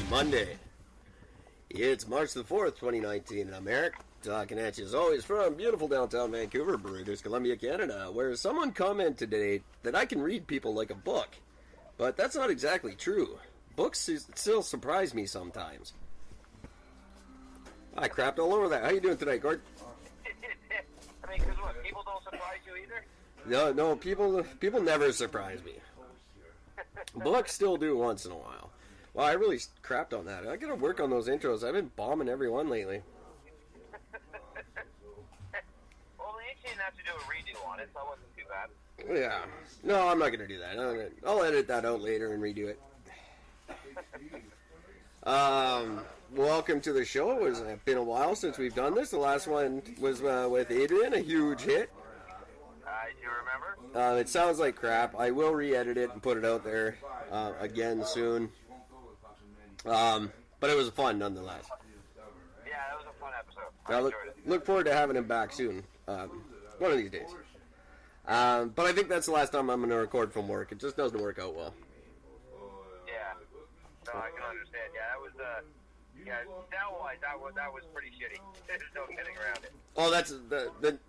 Monday. It's March the 4th, 2019, and I'm Eric, talking at you as always from beautiful downtown Vancouver, British Columbia, Canada, where someone commented today that I can read people like a book. But that's not exactly true. Books still surprise me sometimes. I crapped all over that. How you doing today, Gord? I mean, because what, people don't surprise you either? No, people never surprise me. Books still do once in a while. Wow, I really crapped on that. I gotta work on those intros. I've been bombing every one lately. Well, at least you didn't have to do a redo on it, so it wasn't too bad. Yeah. No, I'm not gonna do that. I'll edit that out later and redo it. Welcome to the show. It's been a while since we've done this. The last one was with Adrian, a huge hit. Do you remember? It sounds like crap. I will re-edit it and put it out there again soon. But it was fun nonetheless. Yeah, that was a fun episode. I enjoyed it. Look forward to having him back soon. One of these days. But I think that's the last time I'm going to record from work. It just doesn't work out well. Yeah. No, I can understand. Yeah, that was sound-wise, that was pretty shitty. There's no getting around it. Oh,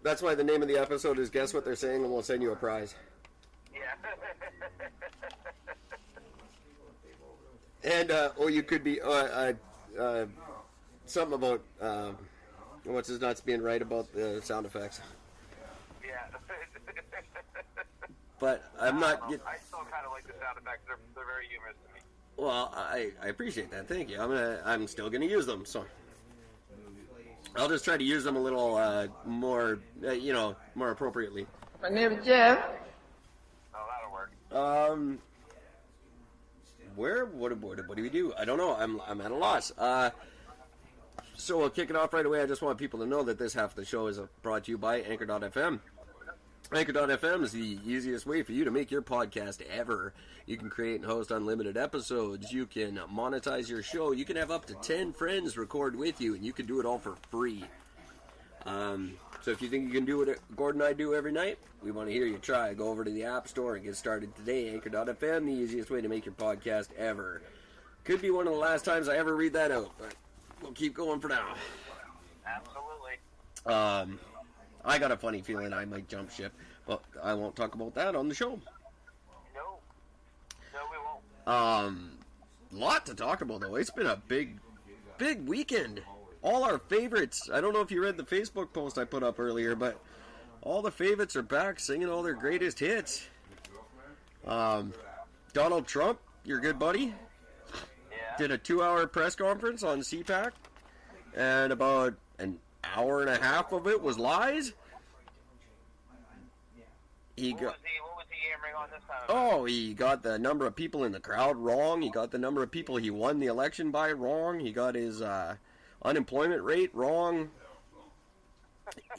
that's why the name of the episode is Guess What They're Saying, and we'll send you a prize. Yeah. And, you could be, something about, what's his nuts being right about the sound effects. Yeah. But I'm not... I still kind of like the sound effects. They're very humorous to me. Well, I appreciate that. Thank you. I'm still gonna use them, so... I'll just try to use them a little, more, more appropriately. My name is Jeff. Oh, that'll work. What do we do? I don't know. I'm at a loss. So we'll kick it off right away. I just want people to know that this half of the show is brought to you by Anchor.fm. Anchor.fm is the easiest way for you to make your podcast ever. You can create and host unlimited episodes. You can monetize your show. You can have up to 10 friends record with you, and you can do it all for free. So if you think you can do what Gord and I do every night, we want to hear you try. Go over to the App Store and get started today. Anchor.fm, the easiest way to make your podcast ever. Could be one of the last times I ever read that out, but we'll keep going for now. Absolutely. I got a funny feeling I might jump ship, but I won't talk about that on the show. No, we won't. Lot to talk about, though. It's been a big weekend. All our favorites. I don't know if you read the Facebook post I put up earlier, but all the favorites are back singing all their greatest hits. Donald Trump, your good buddy, did a 2-hour press conference on CPAC, and about an hour and a half of it was lies. What was he hammering on this time? Oh, he got the number of people in the crowd wrong. He got the number of people he won the election by wrong. He got his unemployment rate wrong.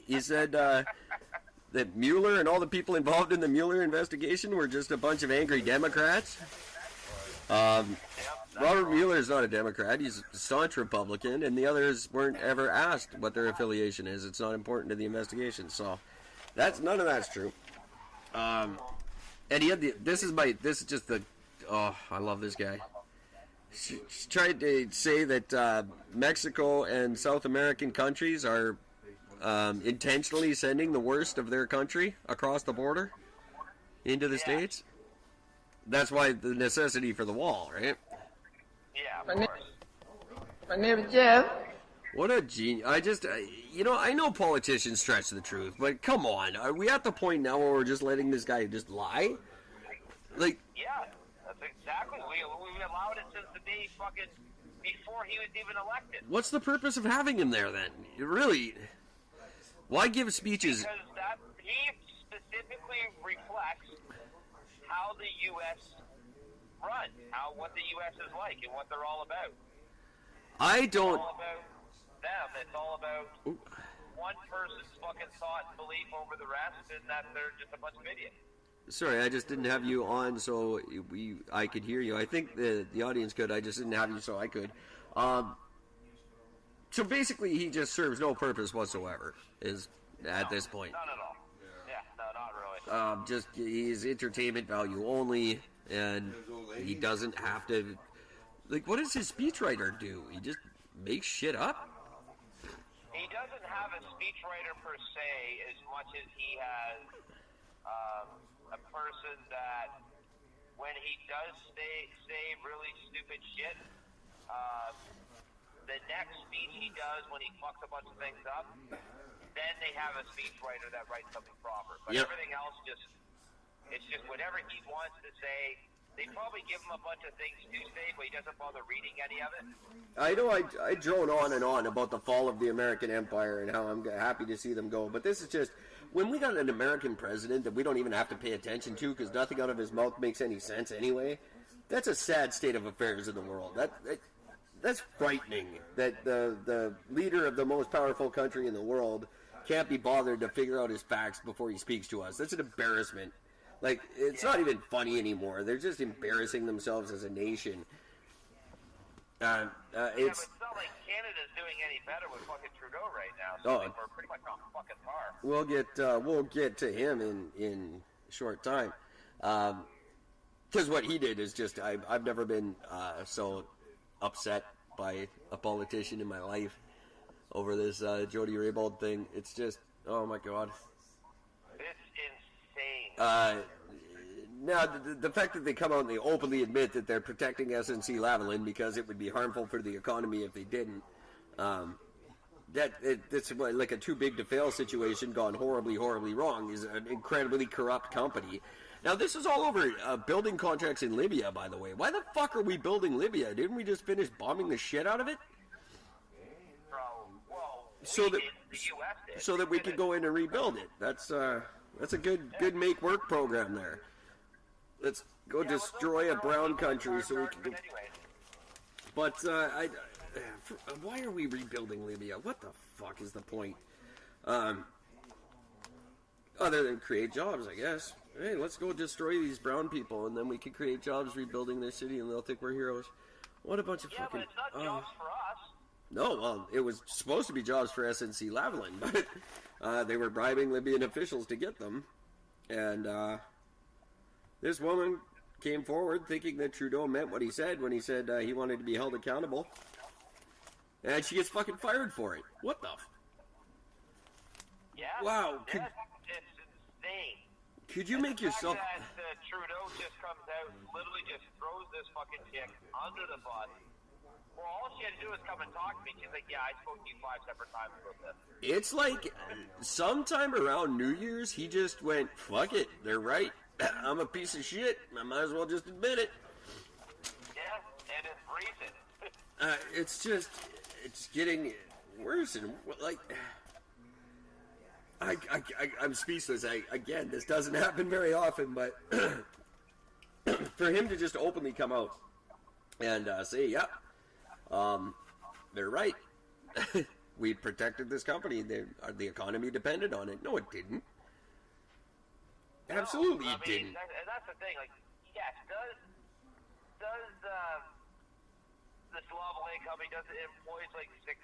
He said that Mueller and all the people involved in the Mueller investigation were just a bunch of angry Democrats. Robert Mueller is not a Democrat. He's a staunch Republican, and the others weren't ever asked what their affiliation is. It's not important to the investigation. So none of that's true. And he had I love this guy. She tried to say that Mexico and South American countries are intentionally sending the worst of their country across the border into the States. That's why the necessity for the wall, right? Yeah, of course. My name is Jeff. What a genius. I know politicians stretch the truth, but come on. Are we at the point now where we're just letting this guy just lie? Yeah, that's exactly. We allowed it since the day before he was even elected. What's the purpose of having him there then? Really? Why give speeches? Because he specifically reflects how the U.S. runs, what the U.S. is like, and what they're all about. I don't. them. It's all about one person's fucking thought and belief over the rest, and that they're just a bunch of idiots. Sorry, I just didn't have you on so I could hear you. I think the audience could. I just didn't have you so I could. So basically, he just serves no purpose whatsoever. At this point. Not at all. Yeah, no, not really. Just he's entertainment value only, and he doesn't have to. Like, what does his speechwriter do? He just makes shit up. He doesn't have a speechwriter per se, as much as he has a person that, when he does say really stupid shit, the next speech he does when he fucks a bunch of things up, then they have a speechwriter that writes something proper. But everything else it's just whatever he wants to say. They probably give him a bunch of things to say, but he doesn't bother reading any of it. I know I drone on and on about the fall of the American empire and how I'm happy to see them go, but this is just, when we got an American president that we don't even have to pay attention to because nothing out of his mouth makes any sense anyway, that's a sad state of affairs in the world. That's frightening that the leader of the most powerful country in the world can't be bothered to figure out his facts before he speaks to us. That's an embarrassment. Like, it's not even funny anymore. They're just embarrassing themselves as a nation. But it's not like Canada's doing any better with fucking Trudeau right now. So we're pretty much on fucking par. We'll get to him in a short time. Because what he did is just, I've never been so upset by a politician in my life over this Jody Raybould thing. It's just, oh my god. Now, the fact that they come out and they openly admit that they're protecting SNC-Lavalin because it would be harmful for the economy if they didn't, it's like a too big to fail situation gone horribly, horribly wrong. Is an incredibly corrupt company. Now, this is all over building contracts in Libya, by the way. Why the fuck are we building Libya? Didn't we just finish bombing the shit out of it? So that we could go in and rebuild it. That's a good make work program there. Let's go destroy a brown country so we can. But why are we rebuilding Libya? What the fuck is the point? Other than create jobs, I guess. Hey, let's go destroy these brown people, and then we can create jobs rebuilding their city, and they'll think we're heroes. What a bunch of fucking. Yeah, but it's not jobs for us. No, well, it was supposed to be jobs for SNC-Lavalin, but they were bribing Libyan officials to get them. And this woman came forward thinking that Trudeau meant what he said when he said he wanted to be held accountable. And she gets fucking fired for it. What the Yeah. Wow. It's insane. Could you make yourself... The fact that Trudeau just comes out and literally just throws this fucking chick under the bus. Well, all she had to do was come and talk to me. She's like, yeah, I spoke to you 5 separate times about this. It's like sometime around New Year's, he just went, fuck it, they're right. I'm a piece of shit. I might as well just admit it. Yeah, and it's recent. It's getting worse and, like... I'm speechless. Again, this doesn't happen very often, but for him to just openly come out and say, yeah, they're right. We protected this company. The economy depended on it. No, it didn't. Absolutely, it didn't. And that's the thing. Like, yes, does this Lavalin company employs like 6,000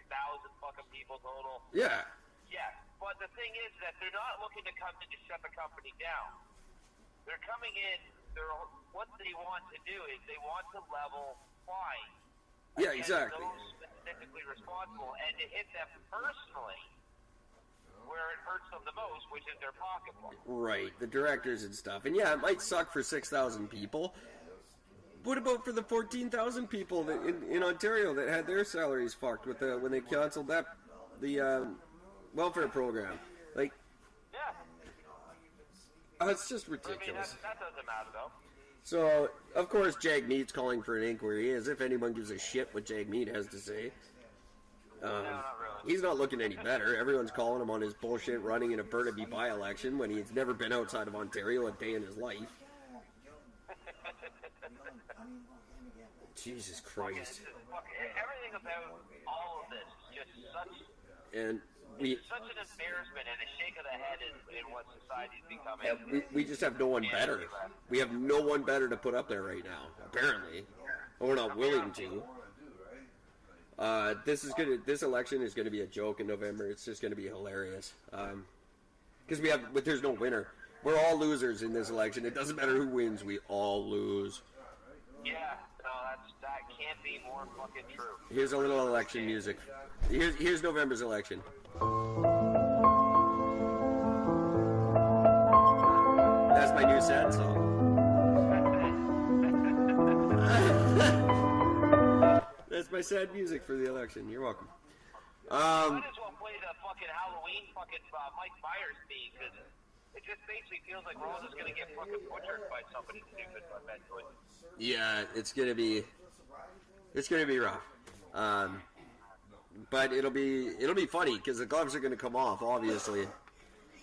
fucking people total? Yeah. Yes, but the thing is that they're not looking to come in to shut the company down. They're coming in. What they want to do is they want to level fines. Yeah, exactly. Those specifically responsible, and to hit them personally where it hurts them the most, which is their pocketbook. Right, the directors and stuff. And yeah, it might suck for 6,000 people. What about for the 14,000 people that in Ontario that had their salaries fucked with when they canceled the welfare program? Like, yeah, it's just ridiculous. That doesn't matter though. So, of course, Jagmeet's calling for an inquiry, as if anyone gives a shit what Jagmeet has to say. No, not really. He's not looking any better. Everyone's calling him on his bullshit running in a Burnaby by-election when he's never been outside of Ontario a day in his life. Jesus Fucking, Christ. everything about all of this is just such... And it's such an embarrassment and a shake of the head in what society's becoming. we just have no one better. We have no one better to put up there right now, apparently. Or we're not willing to. This election is gonna be a joke in November. It's just gonna be hilarious. Because there's no winner. We're all losers in this election. It doesn't matter who wins. We all lose. Yeah, no, that can't be more fucking true. Here's a little election music. Here's November's election. That's my new sad song. That's my sad music for the election. You're welcome. Might as well play the fucking Halloween fucking Mike Myers theme, because it just basically feels like we're all just gonna get fucking butchered by somebody stupid eventually. Yeah, it's gonna be rough. But it'll be funny because the gloves are gonna come off, obviously.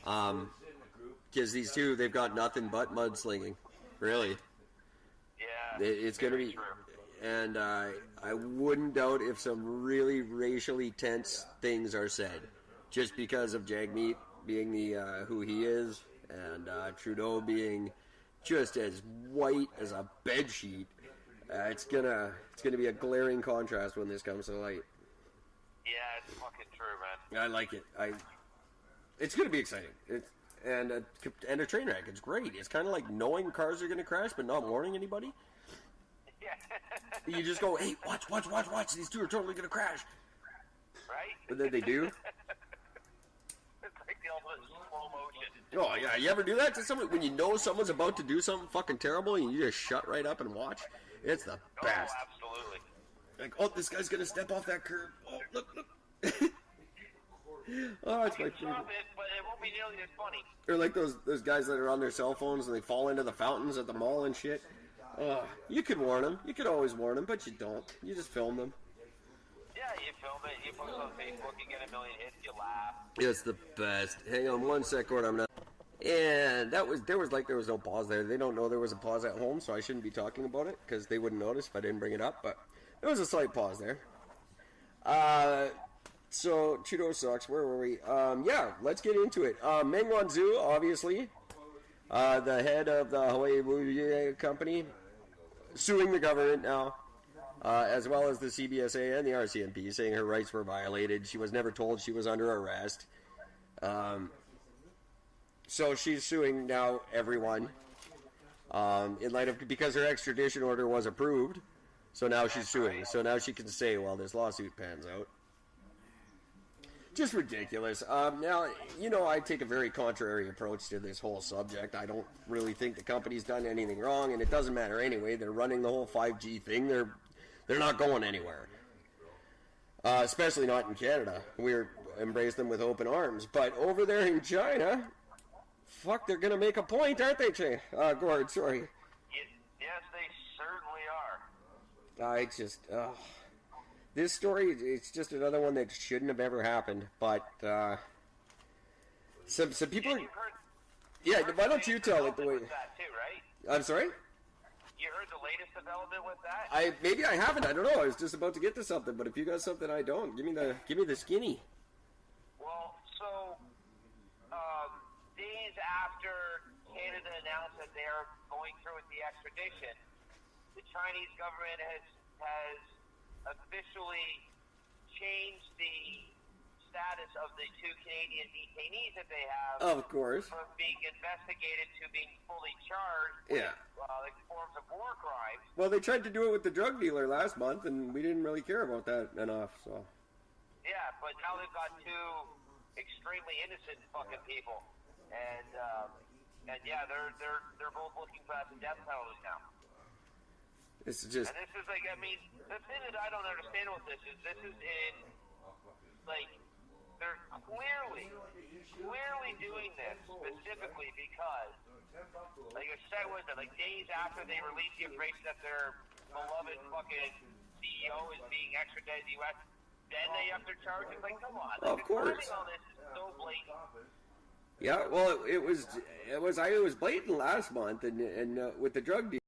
Because these two, they've got nothing but mudslinging, really. Yeah, it's gonna be, and I wouldn't doubt if some really racially tense things are said, just because of Jagmeet being the who he is, and Trudeau being just as white as a bedsheet. It's gonna be a glaring contrast when this comes to light. Yeah, it's fucking true, man. I like it. It's gonna be exciting. And a train wreck. It's great. It's kind of like knowing cars are gonna crash, but not warning anybody. Yeah. You just go, hey, watch. These two are totally gonna crash. Right? And then they do. It's like the ultimate slow motion. Oh, yeah. You ever do that to someone? When you know someone's about to do something fucking terrible and you just shut right up and watch? It's the best. Oh, absolutely. Like, oh, this guy's gonna step off that curb. Oh, look. Oh, it's my favorite. Stop it, but it won't be nearly as funny. Or like those guys that are on their cell phones and they fall into the fountains at the mall and shit. You could warn them. You could always warn them, but you don't. You just film them. Yeah, you film it, you post it on Facebook, you get a million hits, you laugh. It's the best. Hang on one sec, Gord. I'm not. And there was no pause there. They don't know there was a pause at home, so I shouldn't be talking about it because they wouldn't notice if I didn't bring it up. But there was a slight pause there. So Trudeau sucks. Where were we? Yeah, let's get into it. Meng Wanzhou, obviously, the head of the Huawei company, suing the government now, as well as the CBSA and the RCMP, saying her rights were violated. She was never told she was under arrest. So she's suing now everyone in light of, because her extradition order was approved. So now she's suing. So now she can say, well, this lawsuit pans out. Just ridiculous. Now, I take a very contrary approach to this whole subject. I don't really think the company's done anything wrong, and it doesn't matter anyway. They're running the whole 5G thing. They're not going anywhere. Especially not in Canada. We're embrace them with open arms. But over there in China, fuck, they're going to make a point, aren't they, Gord, sorry. Yes, they certainly are. I just, this story, it's just another one that shouldn't have ever happened, but, some people... Why don't you tell it the way... That too, right? I'm sorry? You heard the latest development with that? Maybe I haven't, I don't know, I was just about to get to something, but if you got something I don't, give me the skinny. Well, so, days after Canada announced that they're going through with the extradition, the Chinese government has officially changed the status of the two Canadian detainees that they have. Of course. From being investigated to being fully charged with forms of war crimes. Well, they tried to do it with the drug dealer last month, and we didn't really care about that enough, so. Yeah, but now they've got two extremely innocent fucking people. And yeah, they're both looking for the death penalty now. This is just... And this is like, I mean, the thing that I don't understand with this is in, like, they're clearly doing this specifically because, like I said, like days after they release the information that their beloved fucking CEO is being extradited to the U.S., then they have to charge it. Like, come on. Like, of course. The timing on this is so blatant. Yeah, well, it was blatant last month, and with the drug deal.